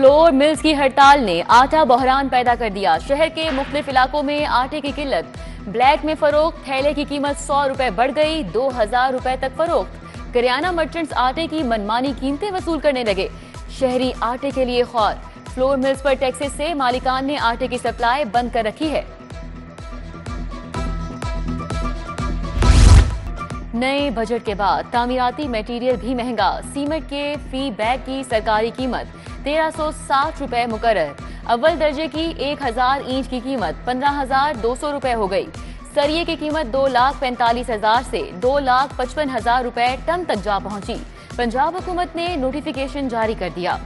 Flour mills की हड़ताल ने आटा बहरान पैदा कर दिया। शहर के मुख्तलिफ इलाकों में आटे की किल्लत, ब्लैक में फरोख्त, थैले की कीमत 100 रुपए बढ़ गई, 2000 रुपए तक फरोख्त। करियाना मर्चेंट्स आटे की मनमानी कीमतें वसूल करने लगे। शहरी आटे के लिए खौर। फ्लोर मिल्स पर टैक्सेस से मालिकान ने आटे की सप्लाई बंद कर रखी है। नए बजट के बाद तामीराती मटेरियल भी महंगा। सीमेंट के फी बैग की सरकारी कीमत 1360 रुपए मुकर्रर। अव्वल दर्जे की 1000 इंच की कीमत 15,200 रुपए हो गई। सरिये की कीमत 2,45,000 से 2,55,000 रुपए टन तक जा पहुंची। पंजाब हुकूमत ने नोटिफिकेशन जारी कर दिया।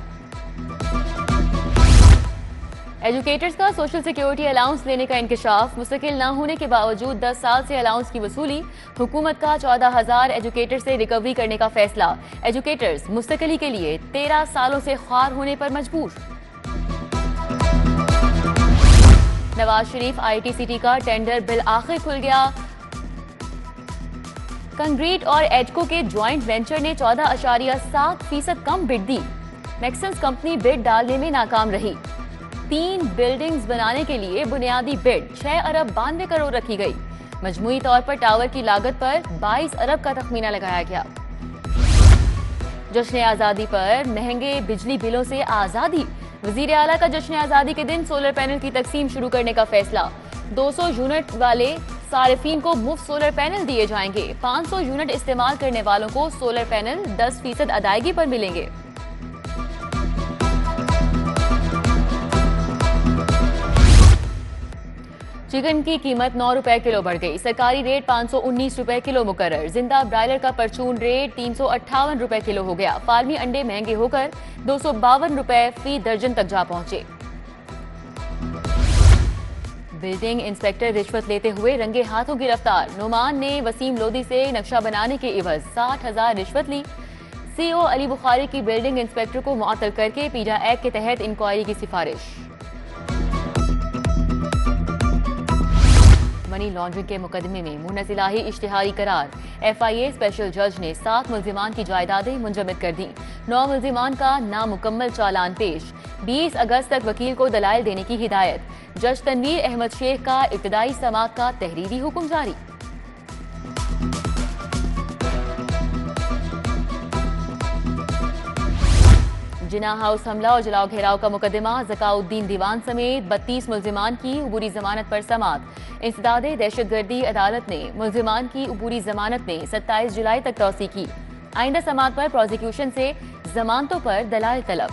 एजुकेटर्स का सोशल सिक्योरिटी अलाउंस लेने का इंकशाफ। मुस्तकिल न होने के बावजूद 10 साल से अलाउंस की वसूली। हुकूमत का 14,000 एजुकेटर से रिकवरी करने का फैसला। एजुकेटर्स मुस्तकिली के लिए 13 सालों से ख्वार होने पर मजबूर। नवाज शरीफ ITCT का टेंडर बिल आखिर खुल गया। कंक्रीट और एडको के ज्वाइंट वेंचर ने 14.7% कम बिड दी। मैक्सेंस कंपनी बिड डालने में नाकाम रही। 3 बिल्डिंग्स बनाने के लिए बुनियादी बिड 6 अरब 92 करोड़ रखी गई। मजमूई तौर पर टावर की लागत पर 22 अरब का तखमीना लगाया गया। जश्न आजादी पर महंगे बिजली बिलों से आजादी। वजीर आला का जश्न आजादी के दिन सोलर पैनल की तकसीम शुरू करने का फैसला। 200 यूनिट वाले सारिफीन को मुफ्त सोलर पैनल दिए जाएंगे। 500 यूनिट इस्तेमाल करने वालों को सोलर पैनल 10% अदायगी पर मिलेंगे। चिकन की कीमत 9 रुपए किलो बढ़ गई। सरकारी रेट 519 रुपए किलो मुकर्रर। जिंदा ब्रायलर का परचून रेट 358 रुपए किलो हो गया। फार्मी अंडे महंगे होकर 252 रुपए फी दर्जन तक जा पहुंचे। बिल्डिंग इंस्पेक्टर रिश्वत लेते हुए रंगे हाथों गिरफ्तार। नुमान ने वसीम लोधी से नक्शा बनाने के इवज 60,000 रिश्वत ली। CO अली बुखारी की बिल्डिंग इंस्पेक्टर को मुअत्तल करके पीडा एक्ट के तहत इंक्वायरी की सिफारिश। मनी लॉन्ड्रिंग के मुकदमे में मुनजिलाही इश्तिहारी करार। FIA स्पेशल जज ने 7 मुल्जिमान की जायदादें मुंजमद कर दी। 9 मुल्जिमान का नामुकम्मल चालान पेश। 20 अगस्त तक वकील को दलाइल देने की हिदायत। जज तनवीर अहमद शेख का इब्तदाई समाअत का तहरीरी हुक्म जारी। जिना हाउस हमला और जलाओ घेराव का मुकदमा। ज़काउद्दीन दीवान समेत 32 मुल्जिमान की उबूरी जमानत पर समाअत। इंसदादे दहशतगर्दी अदालत ने मुल्जिमान की उबूरी जमानत में 27 जुलाई तक तौसी की। आइंदा समाअत पर प्रोसिक्यूशन से जमानतों पर दलाइल तलब।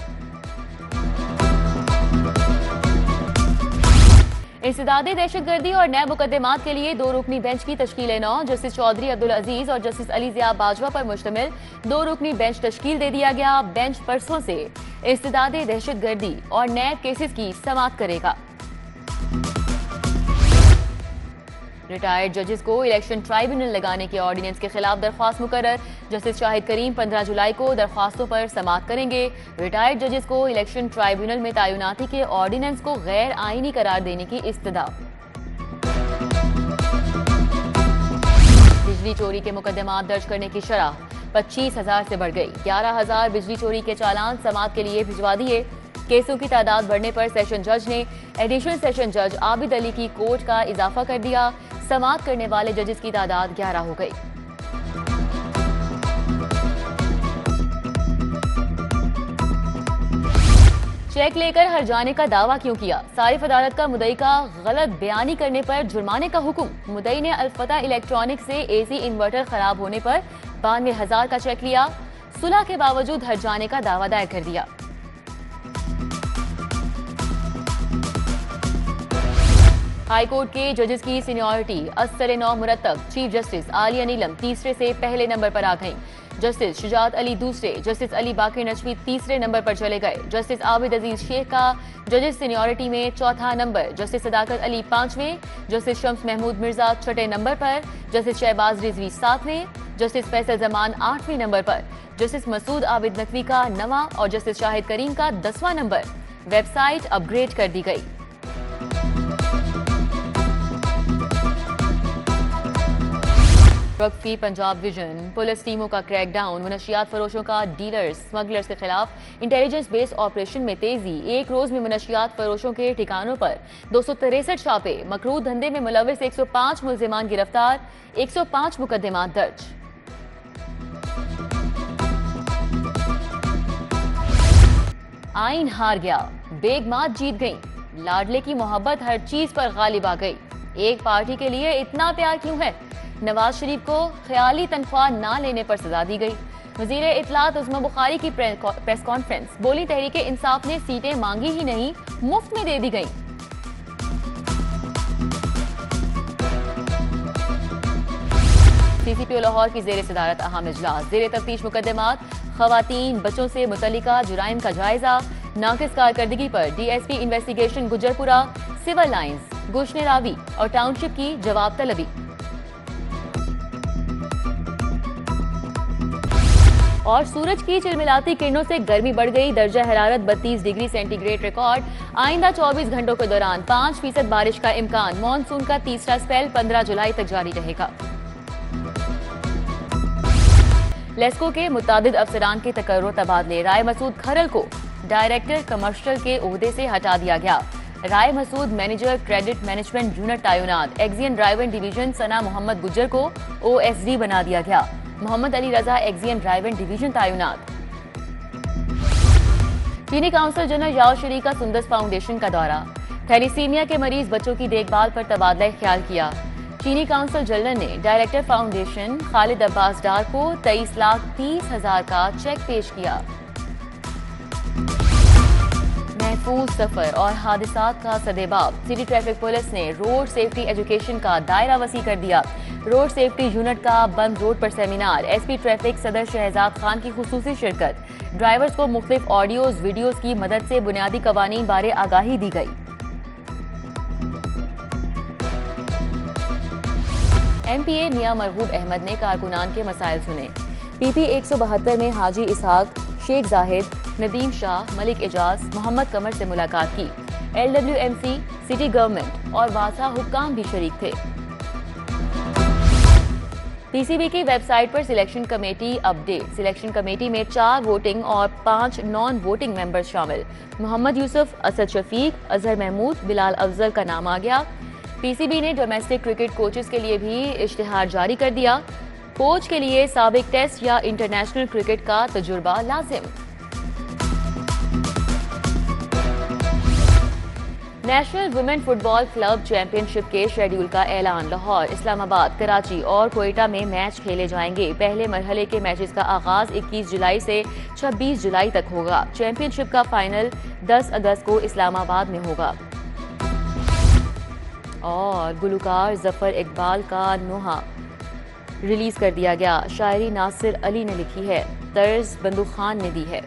इंसदादे दहशतगर्दी और नए मुकदमात के लिए 2 रुकनी बेंच की तश्कील 9। जस्टिस चौधरी अब्दुल अजीज और जस्टिस अली ज़िया बाजवा पर मुश्तमिल 2 रुकनी बेंच तश्कील दे दिया गया। बेंच परसों से इंसदादे दहशतगर्दी और नए केसेस की समाअत करेगा। रिटायर्ड जजेस को इलेक्शन ट्राइब्यूनल लगाने के ऑर्डिनेंस के खिलाफ दरख्वास्त मुकर्रर। जस्टिस शाहिद करीम 15 जुलाई को दरख्वास्तों पर समाअत करेंगे। रिटायर्ड जजेस को इलेक्शन ट्राइब्यूनल में तैनाती के ऑर्डिनेंस को गैर आईनी करार देने की इस्तदा। बिजली चोरी के मुकदमात दर्ज करने की शरह 25,000 से बढ़ गई। 11,000 बिजली चोरी के चालान समाअत के लिए भिजवा दिए। केसों की तादाद बढ़ने पर सेशन जज ने एडिशनल सेशन जज आबिद अली की कोर्ट का इजाफा कर दिया। समाअत करने वाले जजेस की तादाद 11 हो गई। चेक लेकर हर जाने का दावा क्यों किया? सारिफ अदालत का मुद्दई का गलत बयानी करने पर जुर्माने का हुक्म। मुद्दई ने अल्फता इलेक्ट्रॉनिक से AC इन्वर्टर खराब होने पर 92,000 का चेक लिया। सुलह के बावजूद हर जाने का दावा दायर कर दिया। हाई कोर्ट के जजेस की सीनियरिटी असर 9 मुरतब। चीफ जस्टिस आलिया नीलम तीसरे से पहले नंबर पर आ गईं। जस्टिस शुजात अली दूसरे, जस्टिस अली बाकिर नजवी तीसरे नंबर पर चले गए। जस्टिस आबिद अजीज शेख का जजेस सीनियरिटी में चौथा नंबर। जस्टिस सदाकत अली 5वें, जस्टिस शम्स महमूद मिर्जा 6ठे नंबर पर, जस्टिस शहबाज रिजवी 7वें, जस्टिस फैसल जमान 8वें नंबर पर, जस्टिस मसूद आबिद नकवी का 9वां और जस्टिस शाहिद करीम का 10वां नंबर। वेबसाइट अपग्रेड कर दी गई। वक्त की पंजाब विजन पुलिस टीमों का क्रैकडाउन, मनशियात फरोशों का डीलर्स स्मगलर्स के खिलाफ इंटेलिजेंस बेस्ड ऑपरेशन में तेजी। एक रोज में मनशियात फरोशों के ठिकानों पर 263 छापे, मकरूह धंधे में मुलविस 105 मुल्जिमान गिरफ्तार, 105 मुकदमात दर्ज। आइन हार गया, बेगमात जीत गई, लाडले की मोहब्बत हर चीज पर गालिब आ गई। एक पार्टी के लिए इतना प्यार क्यों है? नवाज शरीफ को ख्याली तनख्वाह ना लेने पर सजा दी गई। वजीर इत्तलात उस्मा बुखारी की प्रेस कॉन्फ्रेंस, बोली तहरीक इंसाफ ने सीटें मांगी ही नहीं, मुफ्त में दे दी गई। सीसीपीओ लाहौर की जेर सदारत अहम इजलास, जेर तफ्तीश मुकदमात, खवातीन बच्चों से मुतल्लिका जुराइम का जायजा, नाकिस कारकर्दगी पर DSP investigation Gujjarpura, civil lines, Gulshan Ravi और टाउनशिप की जवाब तलबी। और सूरज की चिलमिलाती किरणों से गर्मी बढ़ गई, दर्जा हरारत 32 डिग्री सेंटीग्रेड रिकॉर्ड। आइंदा 24 घंटों के दौरान 5% बारिश का इम्कान। मॉनसून का तीसरा स्पेल 15 जुलाई तक जारी रहेगा। लेस्को के मुतादिद अफसरान के तकर्रुर तबादले, राय मसूद खरल को डायरेक्टर कमर्शियल के ओहदे से हटा दिया गया। Rai Masood manager credit management unit तैनात। XEN driven division Sana Mohammad Gujjar को ओएसडी बना दिया गया। Mohammad Ali Raza XEN driven division तैनात। चीनी काउंसिल जनरल याओ शरी का सुंदस फाउंडेशन का दौरा, थैलीसीमिया के मरीज बच्चों की देखभाल पर तबादला ख्याल किया। चीनी काउंसिल जनरल ने डायरेक्टर फाउंडेशन खालिद अब्बास डार को 23,30,000 का चेक पेश किया। महफूज सफर और हादसात का सदेबाब, सिटी ट्रैफिक पुलिस ने रोड सेफ्टी एजुकेशन का दायरा वसी कर दिया। रोड सेफ्टी यूनिट का बंद रोड पर सेमिनार, एसपी ट्रैफिक सदर शहजाद खान की खुसूसी शिरकत। ड्राइवर्स को मुख्तलिफ ऑडियोज वीडियोज की मदद से बुनियादी कवानीन बारे आगाही दी गई। एमपीए मियां मरगूब अहमद ने कारकुनान के मसाइल सुने। पीपी 172 में हाजी इसहाक, शेख जाहिद, नदीम शाह, मलिक एजाज, मोहम्मद कमर से मुलाकात की। LWMC, सिटी गवर्नमेंट और वासा हुक्काम भी शरीक थे। पीसीबी की वेबसाइट पर selection committee update, selection committee में 4 वोटिंग और 5 नॉन वोटिंग मेंबर्स शामिल। मोहम्मद यूसुफ, असद शफीक, अजहर महमूद, बिलाल अफजल का नाम आ गया। पीसीबी ने डोमेस्टिक क्रिकेट कोचेस के लिए भी इश्तिहार जारी कर दिया। कोच के लिए साबिक टेस्ट या इंटरनेशनल क्रिकेट का तजुर्बा लाजिम। National women football club championship के शेड्यूल का ऐलान, लाहौर, इस्लामाबाद, कराची और कोयटा में मैच खेले जाएंगे। पहले मरहले के मैचेस का आगाज 21 जुलाई से 26 जुलाई तक होगा। चैंपियनशिप का फाइनल 10 अगस्त को इस्लामाबाद में होगा। और गुलकार जफर इकबाल का नोहा रिलीज कर दिया गया। शायरी नासिर अली ने लिखी है, तर्ज बंदू खान ने दी है।